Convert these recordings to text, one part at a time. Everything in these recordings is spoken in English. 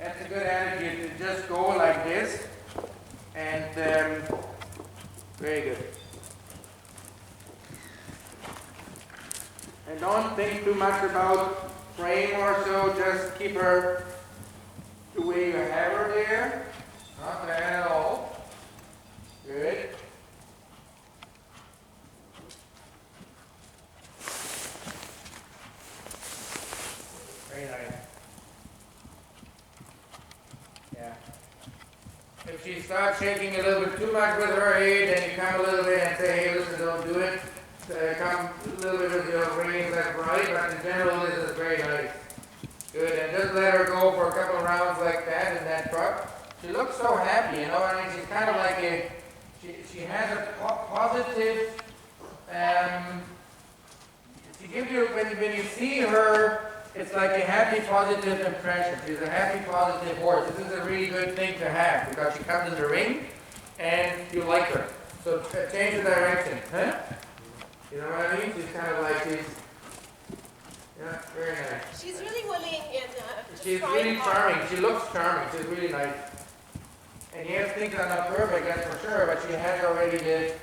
That's a good attitude to just go like this. And very good. And don't think too much about frame or so, just keep her the way you have her there. Not bad at all. Good. Very nice. Yeah. If she starts shaking a little bit too much with her head, then you come a little bit and say, hey, listen, don't do it. Come a little bit with your reins left, right, but in general, this is very nice. Good, and just let her go for a couple of rounds like that in that truck. She looks so happy, you know, I mean, she's kind of like she has a positive, she gives you, when you see her, it's like a happy, positive impression. She's a happy, positive horse. This is a really good thing to have because she comes in the ring and you like her. So change the direction, huh? You know what I mean? She's kind of like this. Yeah, very nice. She's really willing and she's really charming. She looks charming. She's really nice. And yes, things are not perfect, that's for sure, but she has already the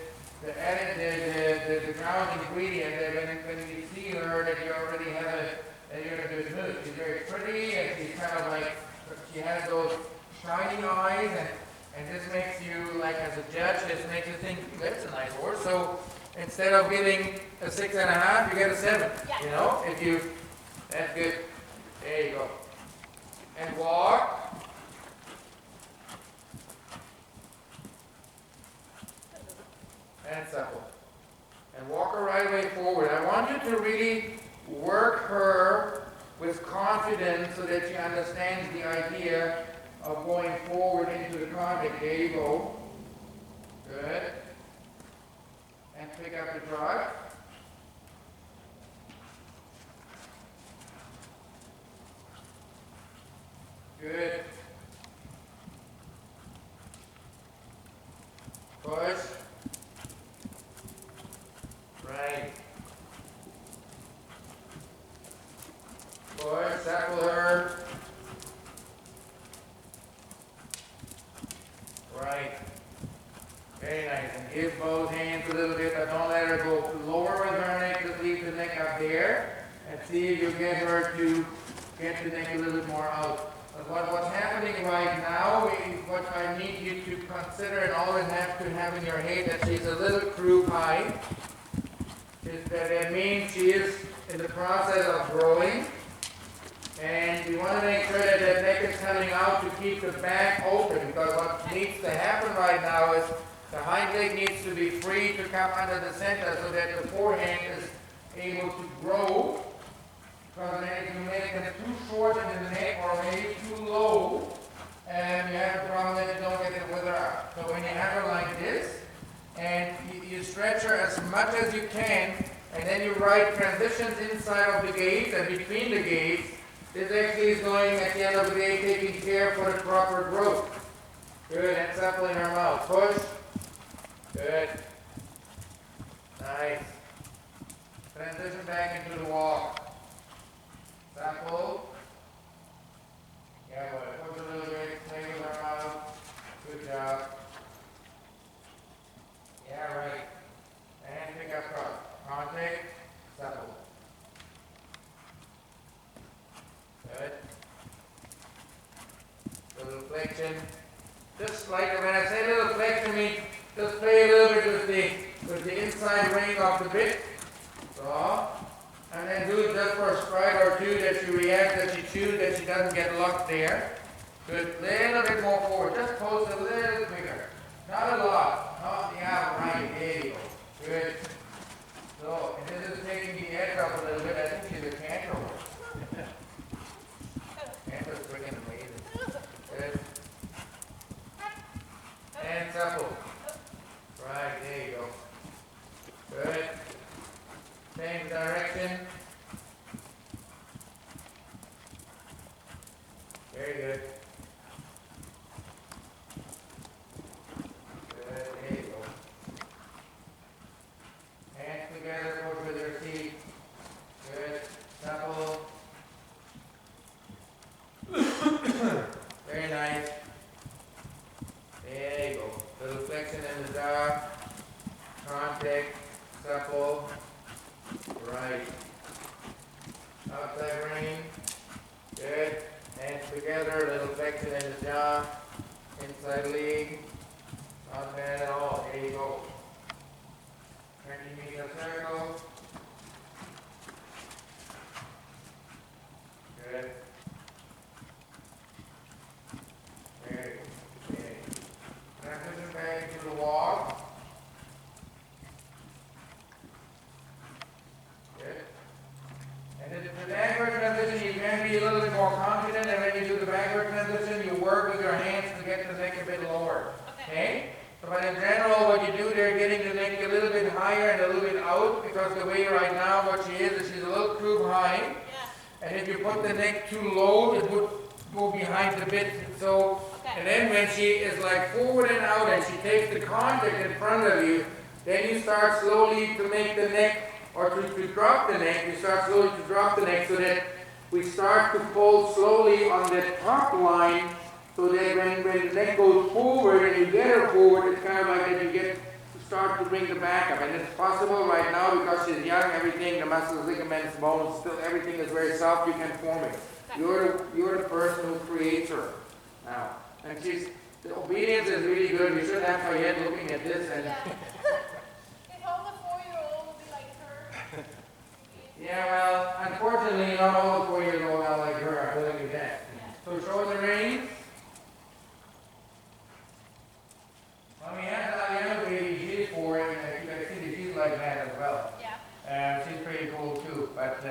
ground ingredient that when you see her that you already have you're in a good mood. She's very pretty and she's kind of like, she has those shining eyes and this makes you, like as a judge, this makes you think, that's a nice horse. So instead of giving a 6.5, you get a 7. Yeah. You know, that's good. There you go. And walk. And supple. And walk her right way forward. I want you to really work her with confidence so that she understands the idea of going forward into the contact. There you go. Good. And pick up the trot. Good. Push. Right. Push, tackle her. Right. Very nice. And give both hands a little bit, but don't let her go lower with her neck. Just leave the neck up there. And see if you get her to get the neck a little bit more out. But what's happening right now is what I need you to consider and always have to have in your head that she's a little croup high. That means she is in the process of growing. And you want to make sure that the neck is coming out to keep the back open, because what needs to happen right now is the hind leg needs to be free to come under the center so that the forehand is able to grow. Because if you make them too short in the neck or maybe too low, and you have a problem that you don't get it with her up. So when you have her like this, and you stretch her as much as you can, and then you ride transitions inside of the gates and between the gates, this actually is going at the end of the day taking care for the proper growth. Good, and supple in her mouth. Push. Good. Nice. Transition back into the walk. Supple. Yeah, well, push a little bit, play with her mouth. Good job. Yeah, right. And pick up cross. Contact. Supple. Good. Little flexion. Just like when I say little flexion, I mean just play a little bit with the inside ring of the bit. So, and then do it just for a stride or two that she reacts, that she chews, that she doesn't get locked there. Good. Little bit more forward. Just post a little bigger. Not a lot. Not the right. There you go. Good. So, and this is taking the edge up a little bit. I think she's a canter horse. Canter's freaking amazing. Good. And supple. Right, there you go. Good. Same direction. Very good. Good, there you go. Hands together, push with your feet. Good. Supple. nice. There you go. Little flexion in the jaw. Contact. Supple. Right. Outside ring. Good. Hands together. Little flexion in the jaw. Inside leg. Not bad at all. There you go. 20-meter circle. Good. There you go. Okay. Transition back into the walk. Good. And then the backward transition, you can be a little bit more confident, and when you do the backward transition, you work with your hands to get the neck a bit lower. Okay? So, but in general, what you do there, getting the neck a little bit higher and a little bit out, because the way right now, what she is she's a little too high. Yeah. And if you put the neck too low, it would go behind the bit. So, okay. And then when she is like forward and out, and she takes the contact in front of you, then you start slowly to make the neck, or to drop the neck, you start slowly to drop the neck, so that we start to pull slowly on the top line, so that when the neck goes forward and you get her forward, it's kind of like that you get to start to bring the back up. And it's possible right now because she's young, everything, the muscles, ligaments, bones, still everything is very soft, you can form it. You're the person who creates her now. And the obedience is really good. You should have her head looking at this. And yeah. If all the 4-year-old will be like her. Yeah, well, unfortunately, not all the 4-year-old are like her, I'm telling you that. Yeah. So show the reins. Well, we have the other baby, she's 4, and you can see that she's like that as well. Yeah. She's pretty cool too, but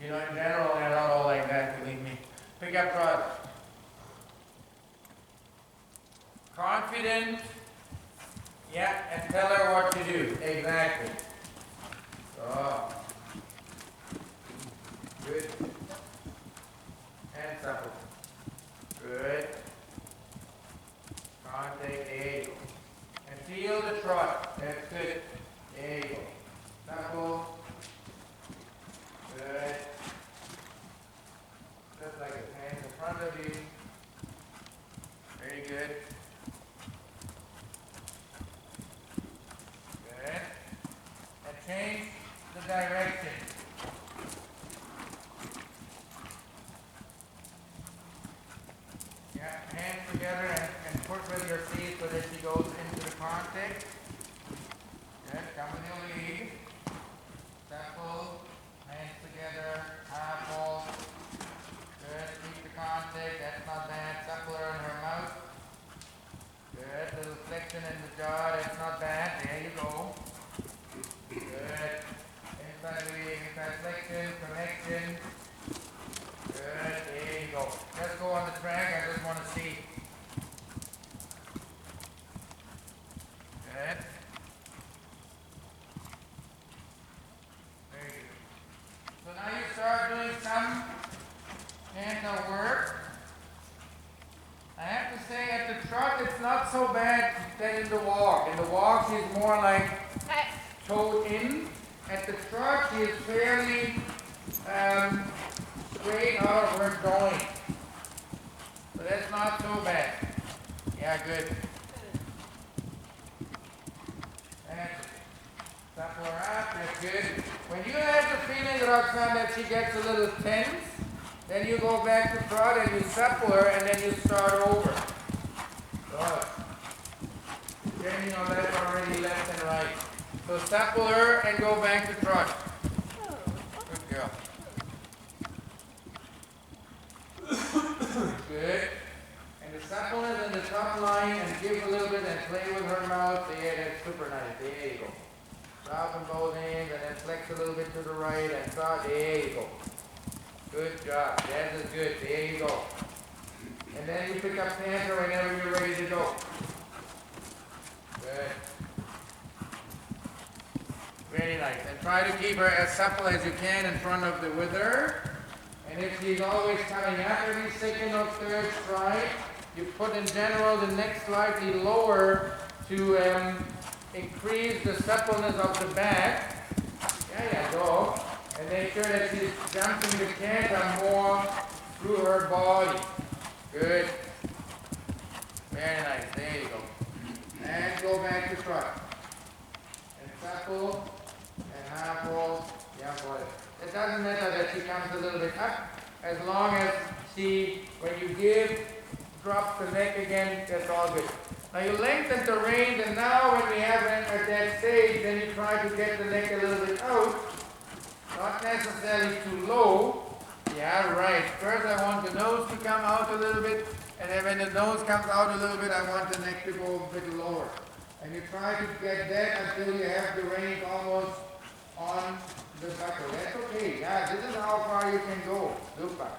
you know, in general, they're not all like that, believe me. Pick up trot. Confident. Yeah, and tell her what to do. Exactly. So. Good. And supple. Good. Contact, there you go. And feel the trot. That's good. There you go. Supple. Good. Just like his hands in front of you. Very good. Good. And change the direction. Yeah, hands together and put with your feet so that she goes into the contact. Good, come with your lead. Supple, hands together, eyeball. Good, keep the contact, that's not bad. Supple her in her mouth. Good, little flexion in the jaw, that's not bad. There you go. Good. Inside lead, inside flexion, connection. Good, there you go. Let's go on the track, I just want to see. Good. Very good. So now you start doing some hand work. I have to say at the trot it's not so bad than in the walk. In the walk she's more like toed in. At the trot she is fairly straight out of her joint. So that's not so bad. Yeah, good. That's supple her up, that's good. When you have the feeling, Roxanne, that she gets a little tense, then you go back to trot and you supple her and then you start over. Good. Changing on left already, left and right. So supple her and go back to trot. Good girl. Good. And the suppleness in the top line and give a little bit and play with her mouth. Yeah, that's super nice. There you go. Soften both hands and then flex a little bit to the right and trot. There you go. Good job. That is good. There you go. And then you pick up canter whenever you're ready to go. Good. Very nice. And try to keep her as supple as you can in front of the wither. And if she's always coming up every second or third stride, you put in general the neck slightly lower to increase the suppleness of the back. Yeah, go. And make sure that she's jumping the canter more through her body. Good. Very nice. There you go. And go back to front. And circle and half roll. Yeah, boy. It doesn't matter that she comes a little bit up, as long as she, when you give, drops the neck again, that's all good. Now you lengthen the range, and now when we have it at that stage, then you try to get the neck a little bit out. Not necessarily too low. Yeah, right. First I want the nose to come out a little bit, and then when the nose comes out a little bit, I want the neck to go a bit lower. And you try to get that until you have the range almost on the buckle. That's okay. Yeah, this is how far you can go. Super.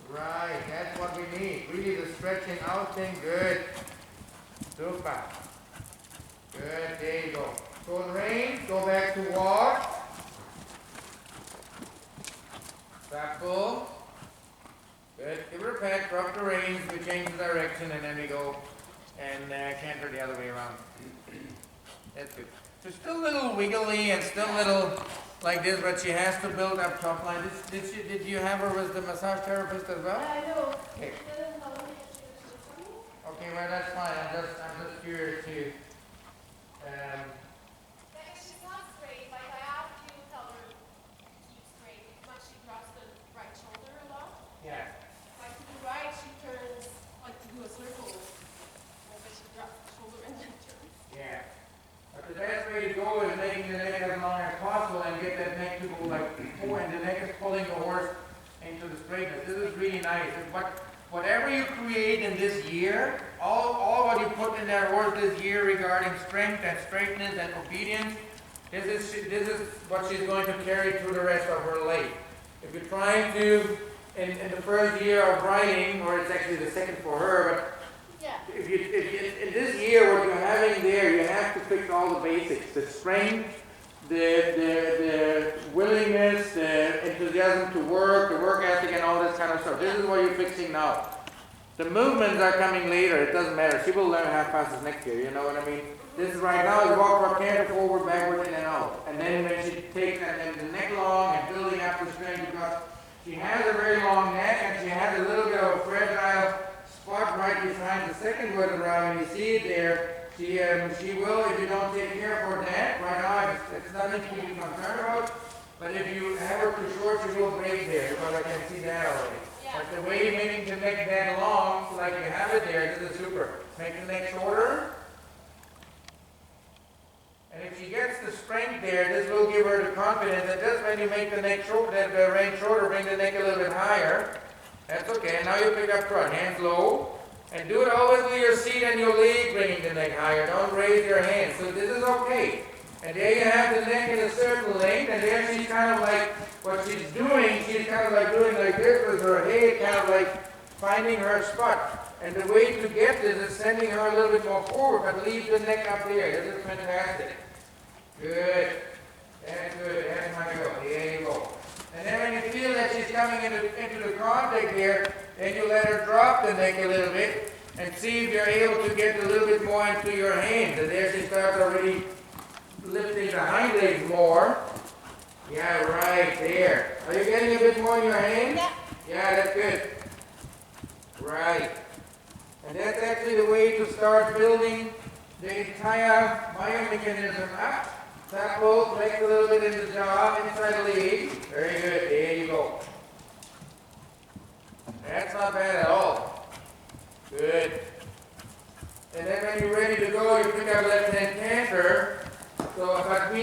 Right, that's what we need. Really the stretching out thing. Good. Super. Good, there you go. So the range, go back to walk. Circle. Good. Give her a pat, drop the reins, we change the direction, and then we go and canter the other way around. That's good. So still a little wiggly and still a little like this, but she has to build up top line. Did you have her with the massage therapist as well? I know. Okay. Okay, well that's fine. I'm just curious to. If she's not straight, like I have to tell her to keep straight because she drops the right shoulder a lot. Yeah. Like to the right, she turns like to do a circle, and then she drops the shoulder and then turns. Yeah. But the best way to go is making the neck as long as possible and get that neck to go like before, and the neck is pulling the horse into the straightness. This is really nice. Whatever you create in this year, all what you put in that horse this year regarding strength and straightness and obedience, this is what she's going to carry through the rest of her life. If you're trying to, in the first year of riding, or it's actually the second for her, but Yeah. if in this year, what you're having there, you have to fix all the basics: the strength, the willingness, the enthusiasm to work, the work ethic, and all this kind of stuff. This is what you're fixing now. The movements are coming later. It doesn't matter. She will learn half passes next year. You know what I mean? This is right now. You walk from canter forward, backward, in and out, and then when she takes and the neck long and building up the strength, because she has a very long neck and she has a little bit of a fragile spot right behind the second vertebra. When you see it there, she will, if you don't take care for that, right now it's nothing to be concerned about, but if you have her too short, she will break there, because I can see that already. Yeah. But the way you're making the neck that long, like you have it there, this is super. Make the neck shorter. And if she gets the strength there, this will give her the confidence that just when you make the neck short, that the range shorter, bring the neck a little bit higher. That's okay. And now you pick up front, hands low. And do it always with your seat and your leg bringing the neck higher. Don't raise your hands. So this is okay. And there you have the neck in a certain length, and there she's kind of like, what she's doing, she's kind of like doing like this with her head, kind of like finding her spot. And the way to get this is sending her a little bit more forward, but leave the neck up there. This is fantastic. Good. That's good. That's my girl. There you go. And then when you feel that she's coming into the contact here, then you let her drop the neck a little bit and see if you're able to get a little bit more into your hands. And there she starts already lifting the hind legs more. Yeah, right there. Are you getting a bit more in your hands? Yeah. Yeah, that's good. Right. And that's actually the way to start building the entire biomechanism up. Tackle, flex a little bit in the jaw, inside the leg. Very good. There you go. That's not bad at all. Good. And then when you're ready to go, you pick up left hand canter. So, but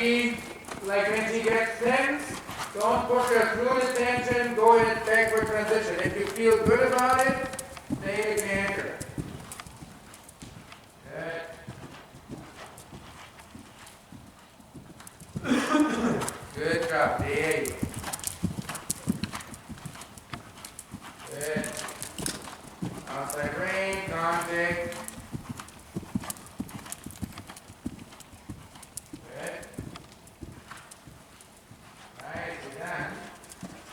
like when she gets tense, don't push her through the tension, go in a backward transition. If you feel good about it, stay the canter. Good. Good job. There you go. Good. Outside rein, contact. Good. Nicely done.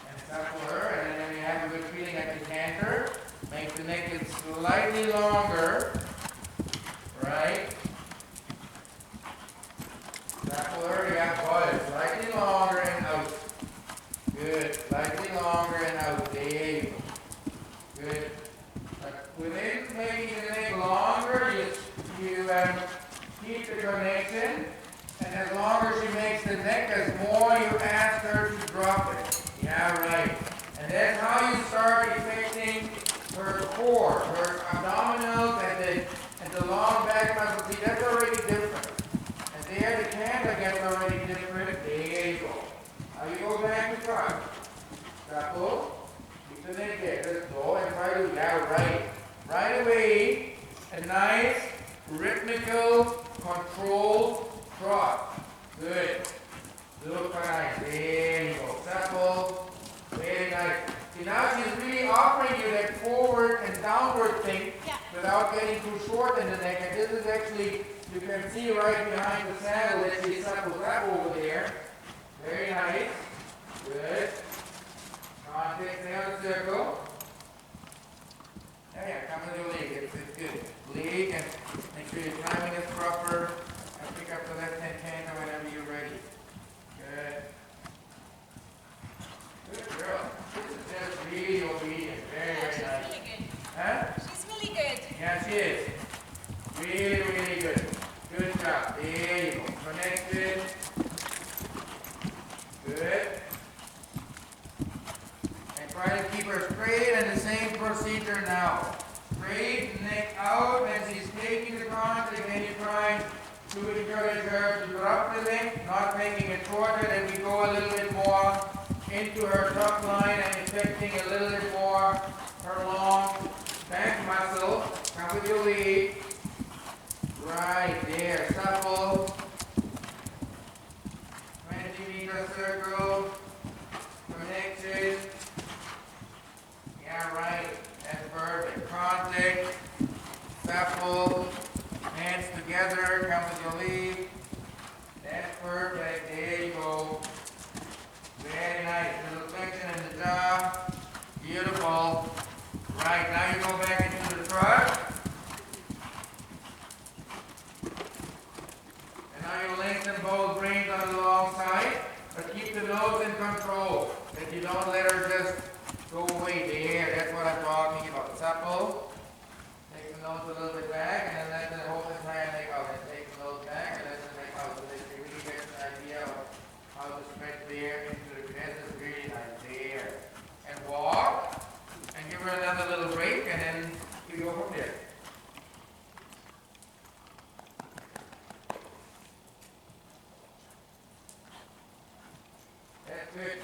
And supple her, and then you have a good feeling at the canter. Make the neck get slightly longer. Right? Supple her, yeah, body slightly longer and out. Good. Slightly longer and out. There you go. Good. But within making the neck long, keep the connection, and as long as she makes the neck, as more you ask her to drop it. Yeah, right. And that's how you start affecting her core, her abdominals, and the long back muscle. See, that's already different. And there the canter gets already different. There you go. Now you go back to front. Couple. Keep the neck there. Just go and try to, yeah, right. Right away, a nice, rhythmical, controlled trot. Good. Look nice. There you go. Supple. Very nice. See, now she's really offering you that forward and downward thing without getting too short in the neck. And this is actually, you can see right behind the saddle that she supples up over there. Very nice. Good. Contact the other circle. Yeah, come with your leg. It's good. Leg, and make sure your timing is proper. And pick up the left hand canter whenever you're ready. Good. Good girl. This is just really obedient. Very, very nice. She's really good. Huh? She's really good. Yeah, she is. Really, really good. Good job. There you go. Connected. Good. And try to keep her straight, and the same procedure now. Straight, neck out, and she's taking the contact, and you're trying to encourage her to drop the neck, not making it shorter, then we go a little bit more into her top line and affecting a little bit more her long back muscle. Come with your leg. Right there, supple. 20-meter circle. Connected. Yeah, right. That's perfect. Contact. Supple. Hands together. Come with your leg. That's perfect. There you go. Very nice. Little flexion in the jaw. Beautiful. Right, now you go back into the trot. And now you lengthen both reins on the long side, but keep the nose in control. That you don't let her just go away there. That's what I'm talking about. Supple. Take the nose a little bit back, and then let the whole entire neck out. And take the nose back, and let the neck out. So that you really get an idea of how to stretch there into the chest. Is really nice there. And walk. And give her another little break, and then we go from there. That's good.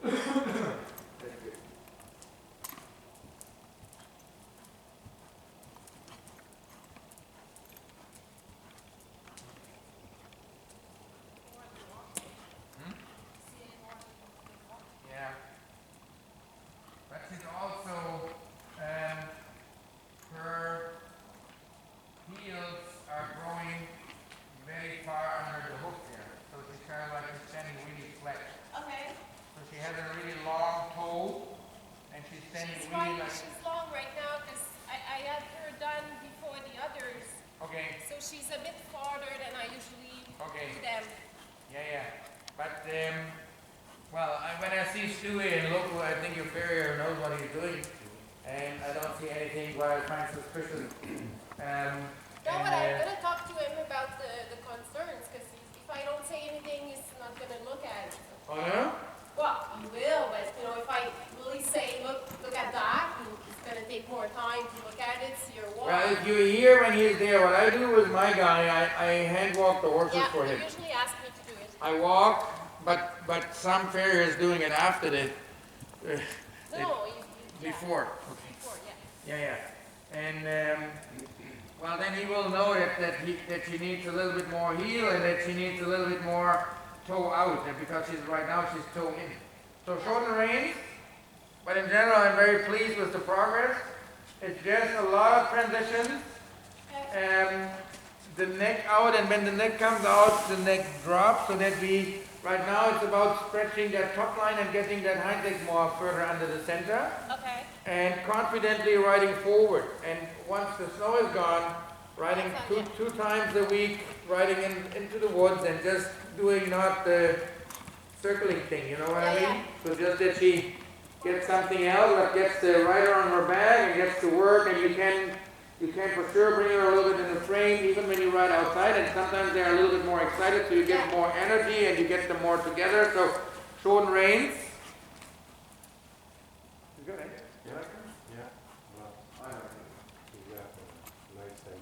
That's good. Yeah. But she's also, her heels are growing very far under the hook there. So she's kind of like standing really flat. Okay. So she has a really long toe, and she's standing really like. She's long right now because I had her done before the others. Okay, So she's a bit farther than I usually okay. do them. Yeah. But, well, when I see Stewie and look, I think your farrier knows what he's doing. And I don't see anything what I find suspicious. No, but I'm going to talk to him about the concerns because if I don't say anything, he's not going to look at it. Oh, no? Well, he will, but if I really say, look at that, it's going to take more time to look at it, see your walk. Well, if you hear when he's there, what I do with my guy, I hand walk the horses for him. He usually asks me to do it. I walk, but some farriers doing it after the before. Okay. Before, yeah. Yeah. And well, then he will know that she needs a little bit more heel and that she needs a little bit more toe out, and because right now she's toe in. So shorten reins, but in general I'm very pleased with the progress. It's just a lot of transitions. The neck out, and when the neck comes out, the neck drops, so that right now it's about stretching that top line and getting that hind leg more further under the center. Okay. And confidently riding forward. And once the snow is gone, riding two times a week, riding into the woods and just doing not the circling thing, you know what I mean? Yeah. So just that she get something else that gets the rider on her back and gets to work, and you can for sure bring her a little bit in the frame even when you ride outside, and sometimes they're a little bit more excited, so you get more energy and you get them more together. So shorten reins. Good, eh? You like them? Yeah. Well, I like them. you got a nice center.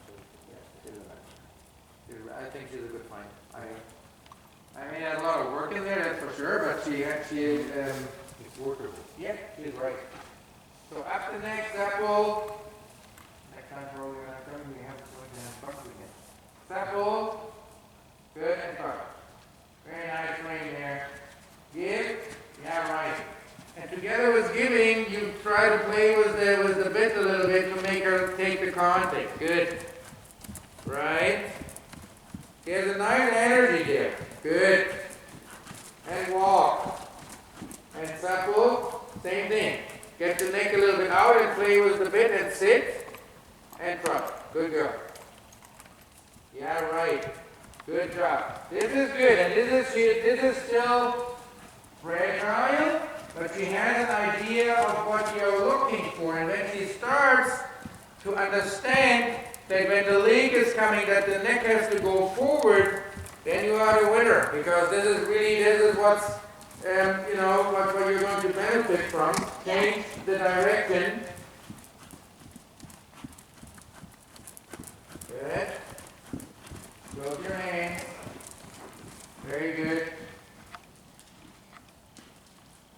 I think she's a good find. I mean, a lot of work in there, that's for sure, but It's workable. yeah, she's right. So up the next apple. Next time we're going to come, we have to go into the bucket again. Supple. Good and front. Very nice range there. Give. Yeah, right. And together with giving, you try to play with the bit a little bit to make her take the contact. Good. Right. There's a nice energy there. Good. And walk. And supple. Same thing. Get the neck a little bit out and play with the bit and sit. And front. Good girl. Yeah, right. Good job. This is good. And this is still fragile, but she has an idea of what you're looking for. And when she starts to understand that when the leg is coming, that the neck has to go forward, then you are the winner. Because this is what's, what you're going to benefit from. Change the direction. Good. Close your hands. Very good.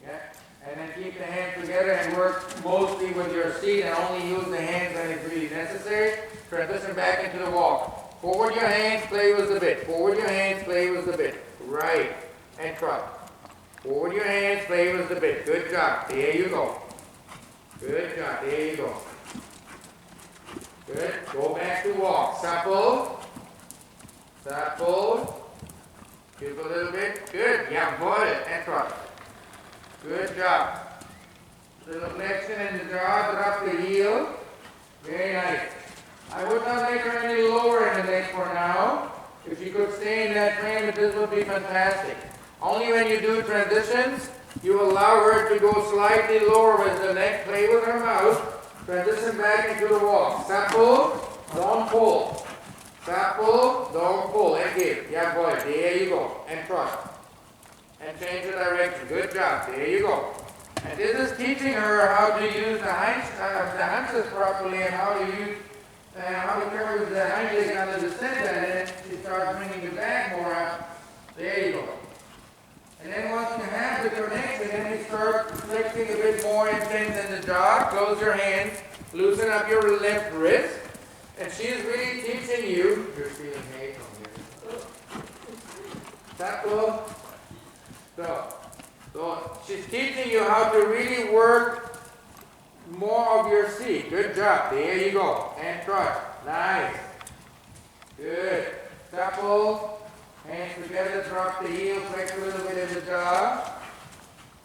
Yeah. And then keep the hands together and work mostly with your seat and only use the hands when it's really necessary. Transition back into the walk. Forward your hands, play with the bit. Forward your hands, play with the bit. Right. And trot. Forward your hands, play with the bit. Good job. There you go. Good job. There you go. Good. Go back to walk. Supple. Supple. Give a little bit. Good. Yeah, got it. And trot. Good job. Little flexion in the jaw. Drop the heel. Very nice. I would not make her any lower in the leg for now. If you could stay in that frame, this would be fantastic. Only when you do transitions, you allow her to go slightly lower with the neck. Play with her mouth. Transition back into the walk. Supple, don't pull. Supple, don't pull. And give. Yeah, boy. There you go. And trot. And change the direction. Good job. There you go. And this is teaching her how to use the hunches properly and how to use how to carry the hind leg under the center. And then she starts bringing the back more up. There you go. And then once you have the connection, then you start flexing a bit more intense in the jaw. Close your hands. Loosen up your left wrist. And she's really teaching you. You're feeling hate from here. Supple. So she's teaching you how to really work more of your seat. Good job. There you go. And trot. Nice. Good. Supple. Hands together, drop the heel, flex a little bit in the jaw.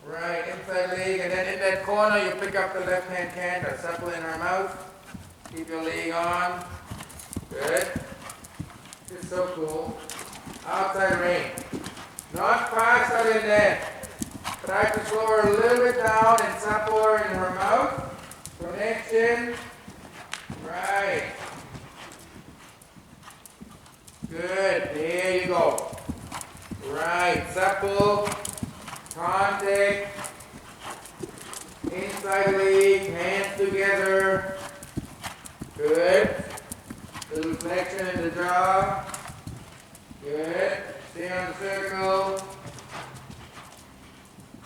Right, inside leg, and then in that corner you pick up the left hand canter. Supple in her mouth. Keep your leg on. Good. It's so cool. Outside rein. Not faster than that. Try to slow her a little bit down and supple her in her mouth. Connection. Right. Good. There you go. Right. Supple. Contact. Inside leg. Hands together. Good. Little flexion in the jaw. Good. Stay on the circle.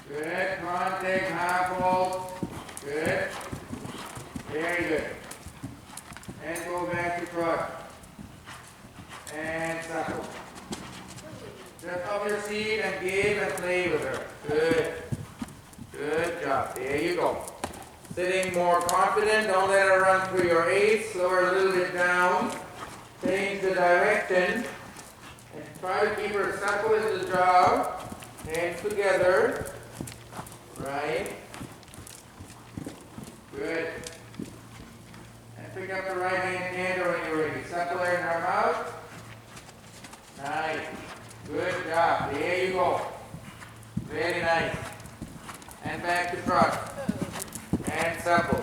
Good. Contact. Half hold. Good. Very good. And go back to trot. And supple. Just up your seat and give and play with her. Good. Good job. There you go. Sitting more confident. Don't let her run through your ace. Slow her a little bit down. Change the direction. And try to keep her supple in the jaw. Hands together. Right. Good. And pick up the right hand canter when you're ready. Supple her in her mouth. Nice. Good job. There you go. Very nice. And back to trot. and supple.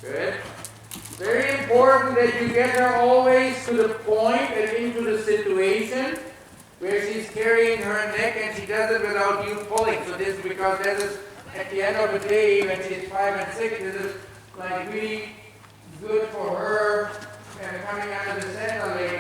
Good. Very important that you get her always to the point and into the situation where she's carrying her neck and she does it without you pulling. So this is because this is at the end of the day when she's 5 and 6, this is like really good for her and coming out of the center leg